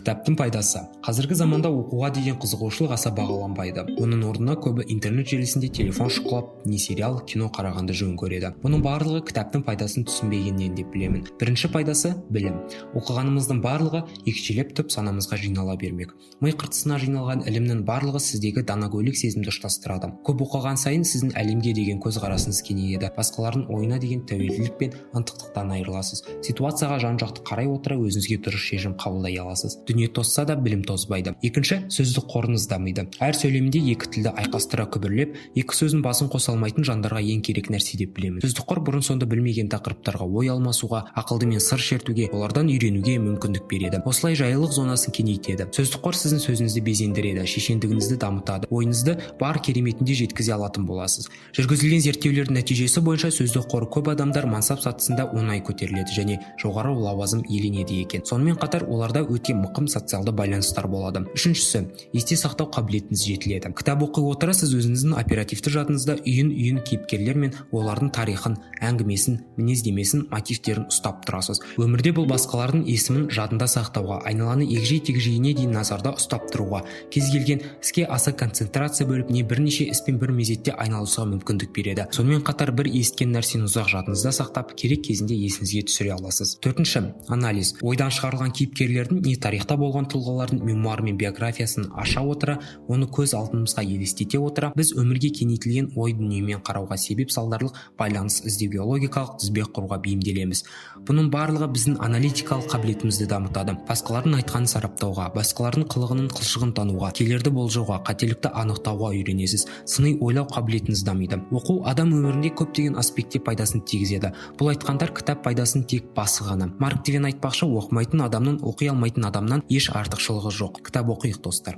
Кітаптың пайдасы. Қазіргі заманда оқуға деген қызығушылық аса бағаланбайды. Оның орнына көбі интернет желісінде телефон шұқылап, не сериал, кино қарағанды жөн көреді. Бұның барлығы кітаптың пайдасын түсінбегеннен деп білемін. Бірінші пайдасы – білім. Оқығанымыздың барлығы екшелеп түп санамызға жинала бермек. Ми қыртысына жиналған ілімнің барлығы сіздегі данагөйлік сезімді ұштастырады. Көп оқыған сайын сіздің әлемге деген көзқарасыңыз кеңейеді. Басқалардың ойына деген тәуелділік пен ынтықтықтан айырыласыз. Ситуацияға жан-жақты қарай отыра өзіңізге дұрыс шешім қабылдай аласыз. Дүние тозса да білім тозбайды. Екінші, сөздік қорыңыз дамиды. Әр сөйлемде екі тілді айқастыра күбірлеп, екі сөздің басын қоса алмайтын жандарға ең керек нәрсе деп білемін. Сөздік қор бұрын сонды білмеген тақырыптарға ой алмасуға, ақылдымен сыр шертуге, олардан үйренуге мүмкіндік береді. Осылай жайлылық зонасын кеңейтеді. Сөздік қор сіздің сөзіңізді безендіреді, шешендігіңізді дамытады, ойыңызды бар кереметінде жеткізе алатын боласыз. Жүргізілген зерттеулердің нәтижесі бойынша сөздік қоры көп адамдар мансап сатысында оңай көтеріледі және жоғары лауазым иеленеді екен. Сонымен қатар оларда өте мықым социалды байланыстар болады. Үшіншісі, есте сақтау қабілетіңіз жетіледі. Кітап оқи отыра сіз өзіңіздің оперативті жадыңызда үйін кейіпкерлер мен олардың тарихын, әңгімесін, мінездемесін, мотивтерін ұстап тұрасыз. Өмірде бұл басқалардың есімін жадында сақтауға, айналаны егжей-тегжейіне дейін назарда ұстап тұруға, кез келген іске аса концентрация бөліп не бірнеше іспен бір мезетте айналысуға мүмкіндік береді. Сонымен қатар бір естіген нәрсені ұзақ жадыңызда сақтап, керек кезінде есіңізге түсіре аласыз. Төртінші, анализ. Ойдан шығарылған кейіпкерлердің не тарихта болған тұлғалардың мемуары мен биографиясын аша отыра, оны көз алдымызға елестете отыра, біз өмірге кеңейтілген ой дүниемен қарауға себеп салдарлық байланыс іздеуге, логикалық тізбек құруға бейімделеміз. Бұның барлығы біздің аналитикалық қабілетімізді дамытады. Басқалардың айтқанын сараптауға, басқалардың қылығының қылшығын тануға, келерді болжауға, қателікті анықтауға үйренесіз. Сыни ойлау қабілетіңіз дамиды. Оқу адам өмірінде көптеген аспектте пайдасын тигізеді. Бұл айтқандар кітап пайдасын тек басы ғана. Марк Твен айтпақшы, оқымайтын адамның оқи алмайтын адамнан еш артықшылығы жоқ. Кітап оқиық, достар.